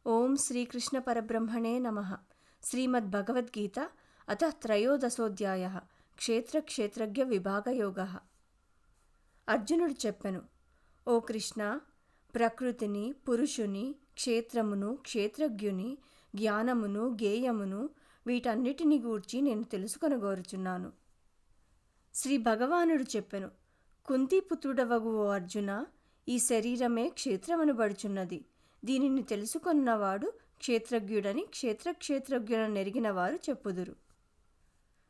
ఓం శ్రీకృష్ణ పరబ్రహ్మణే నమః. శ్రీమద్భగవద్గీత అథ త్రయోదశోధ్యాయః. క్షేత్రజ్ఞ విభాగయోగః. అర్జునుడు చెప్పెను, ఓ కృష్ణ, ప్రకృతిని, పురుషుని, క్షేత్రమును, క్షేత్రజ్ఞుని, జ్ఞానమును, గేయమును వీటన్నిటిని గూర్చి నేను తెలుసుకొనగోరుచున్నాను. శ్రీ భగవానుడు చెప్పెను, కుంతీపుత్రుడవగు ఓ అర్జున, ఈ శరీరమే క్షేత్రమనబడుచున్నది. దీనిని తెలుసుకొన్నవాడు క్షేత్రజ్ఞుడని క్షేత్రజ్ఞులను నెరిగినవారు చెప్పుదురు.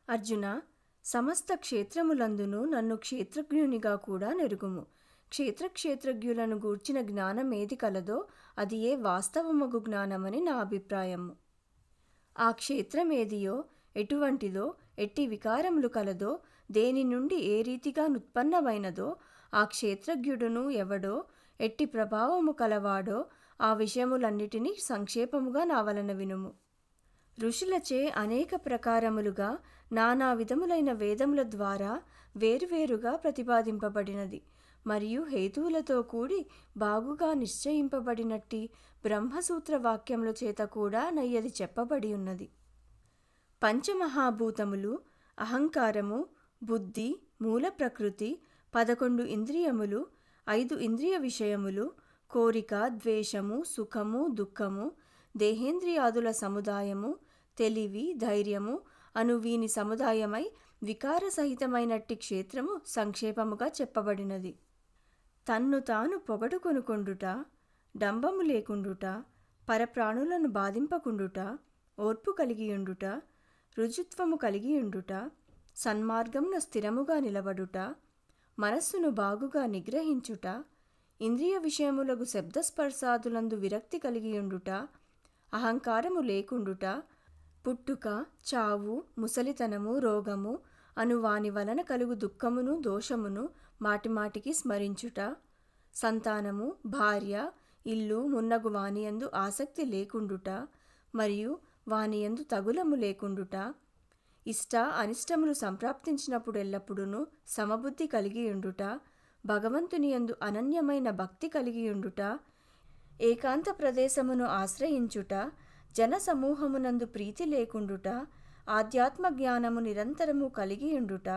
అర్జున, సమస్త క్షేత్రములందును నన్ను క్షేత్రజ్ఞునిగా కూడా నెరుగుము. క్షేత్రజ్ఞులను గూర్చిన జ్ఞానమేది కలదో అది ఏ వాస్తవమగు జ్ఞానమని నా అభిప్రాయము. ఆ క్షేత్రమేదియో, ఎటువంటిదో, ఎట్టి వికారములు కలదో, దేని నుండి ఏ రీతిగా నుత్పన్నమైనదో, ఆ క్షేత్రజ్ఞుడును ఎవడో, ఎట్టి ప్రభావము కలవాడో, ఆ విషయములన్నిటినీ సంక్షేపముగా నా వలన వినుము. ఋషులచే అనేక ప్రకారములుగా నానా విధములైన వేదముల ద్వారా వేరువేరుగా ప్రతిపాదింపబడినది మరియు హేతువులతో కూడి బాగుగా నిశ్చయింపబడినట్టి బ్రహ్మసూత్ర వాక్యముల చేత కూడా నయ్యది చెప్పబడి ఉన్నది. పంచమహాభూతములు, అహంకారము, బుద్ధి, మూల ప్రకృతి, 11 ఇంద్రియములు, 5 ఇంద్రియ విషయములు, కోరిక, ద్వేషము, సుఖము, దుఃఖము, దేహేంద్రియాదుల సముదాయము, తెలివి, ధైర్యము అను వీని సముదాయమై వికారసహితమైనట్టి క్షేత్రము సంక్షేపముగా చెప్పబడినది. తన్ను తాను పొగడుకొనుకొండుట, డంబము లేకుండుట, పరప్రాణులను బాధింపకుండుట, ఓర్పు కలిగియుండుట, రుజుత్వము కలిగియుండుట, సన్మార్గమున స్థిరముగా నిలబడుట, మనస్సును బాగుగా నిగ్రహించుట, ఇంద్రియ విషయములకు శబ్దస్పర్శాదులందు విరక్తి కలిగియుండుట, అహంకారము లేకుండుట, పుట్టుక, చావు, ముసలితనము, రోగము అను వాని వలన కలుగు దుఃఖమును, దోషమును మాటిమాటికి స్మరించుట, సంతానము, భార్య, ఇల్లు మున్నగు వానియందు ఆసక్తి లేకుండుట మరియు వానియందు తగులము లేకుండుట, ఇష్ట అనిష్టములు సంప్రాప్తించినప్పుడెల్లప్పుడూ సమబుద్ధి కలిగియుండుట, భగవంతుని యందు అనన్యమైన భక్తి కలిగియుండుట, ఏకాంత ప్రదేశమును ఆశ్రయించుట, జన సమూహమునందు ప్రీతి లేకుండుట, ఆధ్యాత్మ జ్ఞానము నిరంతరము కలిగియుండుట,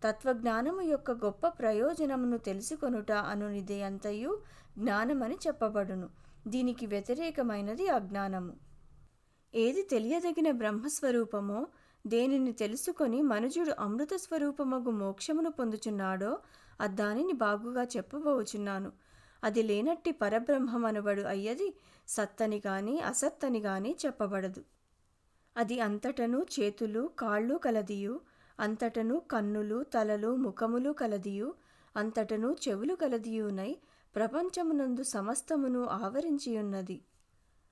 తత్వజ్ఞానము యొక్క గొప్ప ప్రయోజనమును తెలుసుకొనుట అనునిది అంతయు జ్ఞానమని చెప్పబడును. దీనికి వ్యతిరేకమైనది అజ్ఞానము. ఏది తెలియదగిన బ్రహ్మస్వరూపమో, దేనిని తెలుసుకొని మనుజుడు అమృత స్వరూపమగు మోక్షమును పొందుచున్నాడో అద్దానిని బాగుగా చెప్పబోచున్నాను. అది లేనట్టి పరబ్రహ్మమనబడు అయ్యది సత్తని గాని అసత్తని గాని చెప్పబడదు. అది అంతటను చేతులు కాళ్ళు కలదియు, అంతటను కన్నులు తలలు ముఖములు కలదియు, అంతటను చెవులు కలదియునై ప్రపంచమునందు సమస్తమును ఆవరించియున్నది.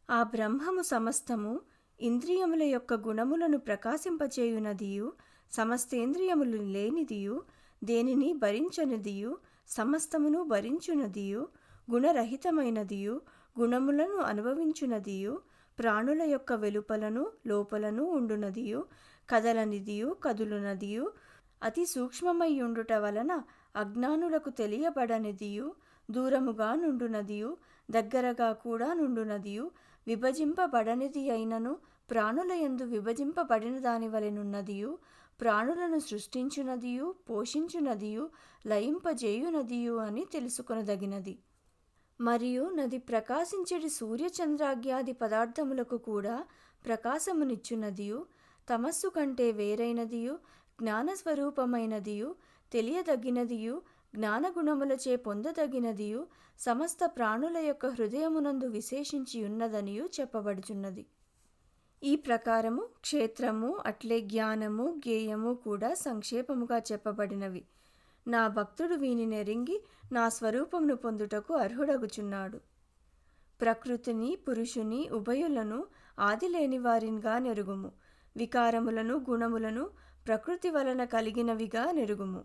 ఆ బ్రహ్మము సమస్తము ఇంద్రియముల యొక్క గుణములను ప్రకాశింపచేయునదియు, సమస్తేంద్రియములు లేనిదియు, దేనిని భరించనిదియు, సమస్తమును భరించునదియు, గుణరహితమైనదియు, గుణములను అనుభవించునదియు, ప్రాణుల యొక్క వెలుపలను లోపలను ఉండునదియు, కదలనిదియు కదులునదియు, అతి సూక్ష్మమయ్యుండుట వలన అజ్ఞానులకు తెలియబడనిదియు, దూరముగా నుండునదియు దగ్గరగా కూడా నుండునదియు, విభజింపబడనిది అయినను ప్రాణులయందు విభజింపబడిన దాని వలెనున్నదియు, ప్రాణులను సృష్టించునదియు పోషించునదియు లయింపజేయునదియు అని తెలుసుకొనదగినది. మరియు నది ప్రకాశించడి సూర్యచంద్రాగ్యాది పదార్థములకు కూడా ప్రకాశమునిచ్చునదియు, తమస్సు కంటే వేరైనదియు, జ్ఞానస్వరూపమైనదియు, తెలియదగినదియు, జ్ఞానగుణములచే పొందదగినదియు, సమస్త ప్రాణుల యొక్క హృదయమునందు విశేషించి ఉన్నదనియు చెప్పబడుచున్నది. ఈ ప్రకారము క్షేత్రము అట్లే జ్ఞానము గేయము కూడా సంక్షేపముగా చెప్పబడినవి. నా భక్తుడు వీని నెరింగి నా స్వరూపమును పొందుటకు అర్హుడగుచున్నాడు. ప్రకృతిని పురుషుని ఉభయులను ఆదిలేని వారినిగా నెరుగుము. వికారములను గుణములను ప్రకృతి వలన కలిగినవిగా నెరుగుము.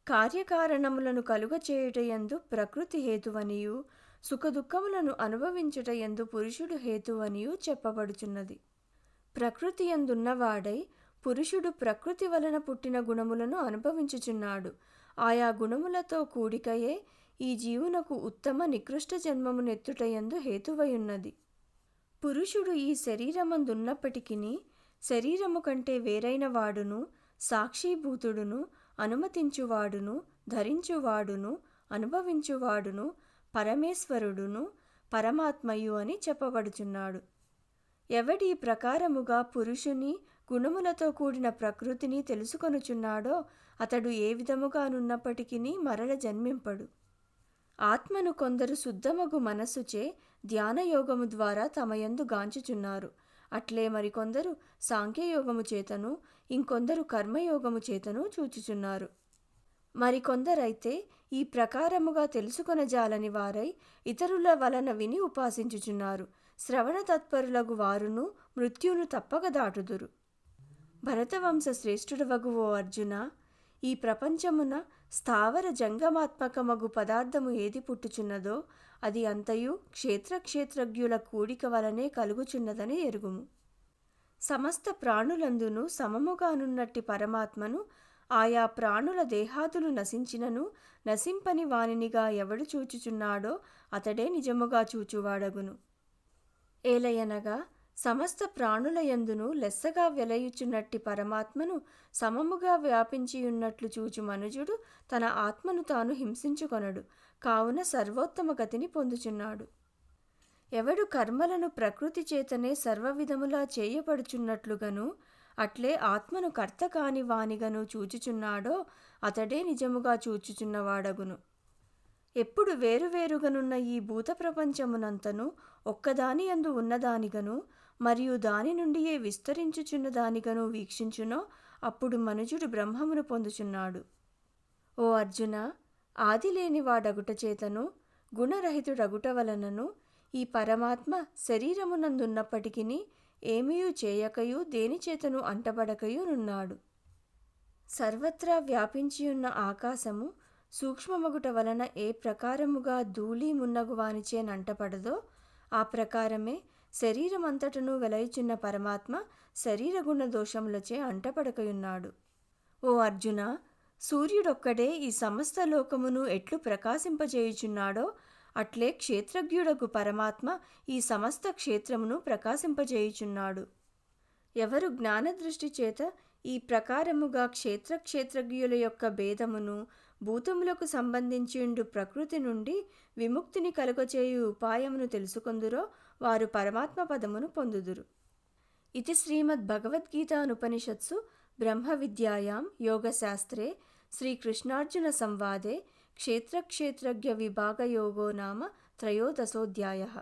కార్యకారణములను కలుగచేయుటయందు ప్రకృతి హేతువనియు, సుఖదుఖములను అనుభవించుటయందు పురుషుడు హేతువనియు చెప్పబడుచున్నది. ప్రకృతి యందున్నవాడై పురుషుడు ప్రకృతి వలన పుట్టిన గుణములను అనుభవించుచున్నాడు. ఆయా గుణములతో కూడికయే ఈ జీవునకు ఉత్తమ నికృష్ట జన్మమునెత్తుటయందు హేతువయున్నది. పురుషుడు ఈ శరీరమందున్నప్పటికిని శరీరము కంటే వేరైన వాడును, సాక్షీభూతుడును, అనుమతించువాడును, ధరించువాడును, అనుభవించువాడును, పరమేశ్వరుడును, పరమాత్మయు అని చెప్పబడుచున్నాడు. ఎవడి ప్రకారముగా పురుషుని గుణములతో కూడిన ప్రకృతిని తెలుసుకొనుచున్నాడో అతడు ఏ విధముగానున్నప్పటికీ మరల జన్మింపడు. ఆత్మను కొందరు శుద్ధమగు మనస్సుచే ధ్యానయోగము ద్వారా తమయందు గాంచుచున్నారు. అట్లే మరికొందరు సాంఖ్యయోగము చేతను, ఇంకొందరు కర్మయోగము చేతను చూచుచున్నారు. మరికొందరైతే ఈ ప్రకారముగా తెలుసుకొనజాలని వారై ఇతరుల వలన విని ఉపాసించుచున్నారు. శ్రవణ తత్పరులగు వారును మృత్యువును తప్పక దాటుదురు. భరతవంశ శ్రేష్ఠుడవగు ఓ అర్జున, ఈ ప్రపంచమున స్థావర జంగమాత్మకమగు పదార్థము ఏది పుట్టుచున్నదో అది అంతయు క్షేత్రజ్ఞుల కూడిక వలనే కలుగుచున్నదని ఎరుగుము. సమస్త ప్రాణులందును సమముగానున్నట్టి పరమాత్మను ఆయా ప్రాణుల దేహాదులు నశించినను నశింపని వానినిగా ఎవడు చూచుచున్నాడో అతడే నిజముగా చూచువాడగును. ఏలయనగా సమస్త ప్రాణులయందును లెస్సగా వెలయుచున్నట్టి పరమాత్మను సమముగా వ్యాపించియున్నట్లు చూచు మనుజుడు తన ఆత్మను తాను హింసించుకొనడు, కావున సర్వోత్తమ గతిని పొందుచున్నాడు. ఎవడు కర్మలను ప్రకృతి చేతనే సర్వవిధములా చేయబడుచున్నట్లుగను అట్లే ఆత్మను కర్త కాని వానిగను చూచుచున్నాడో అతడే నిజముగా చూచుచున్నవాడగును. ఎప్పుడు వేరువేరుగనున్న ఈ భూత ప్రపంచమునంతను ఒక్కదాని యందు ఉన్నదానిగను మరియు దాని నుండియే విస్తరించుచున్నదానిగను వీక్షించునో అప్పుడు మనుజుడు బ్రహ్మమును పొందుచున్నాడు. ఓ అర్జున, ఆదిలేనివాడగుట చేతను గుణరహితుడగుట వలనను ఈ పరమాత్మ శరీరమునందున్నప్పటికిని ఏమీయూ చేయకయు దేనిచేతను అంటబడకయు నున్నాడు. సర్వత్రా వ్యాపించియున్న ఆకాశము సూక్ష్మమగుట వలన ఏ ప్రకారముగా ధూళి మున్నగు వానిచే నంటపడదో ఆ ప్రకారమే శరీరమంతటను వెలయుచున్న పరమాత్మ శరీరగుణ దోషములచే అంటపడకయున్నాడు. ఓ అర్జున, సూర్యుడొక్కడే ఈ సమస్త లోకమును ఎట్లు ప్రకాశింపజేయుచున్నాడో అట్లే క్షేత్రజ్ఞుడగు పరమాత్మ ఈ సమస్త క్షేత్రమును ప్రకాశింపజేయుచున్నాడు. ఎవరు జ్ఞానదృష్టి చేత ఈ ప్రకారముగా క్షేత్రజ్ఞుల యొక్క భేదమును భూతములకు సంబంధించిండు ప్రకృతి నుండి విముక్తిని కలుగచేయు ఉపాయమును తెలుసుకొందురో వారు పరమాత్మ పదమును పొందుదురు. ఇది శ్రీమద్భగవద్గీతానుపనిషత్సు బ్రహ్మ విద్యాయాం యోగశాస్త్రే శ్రీకృష్ణార్జున సంవాదే క్షేత్రజ్ఞ విభాగయోగో నామ త్రయోదశోऽధ్యాయః.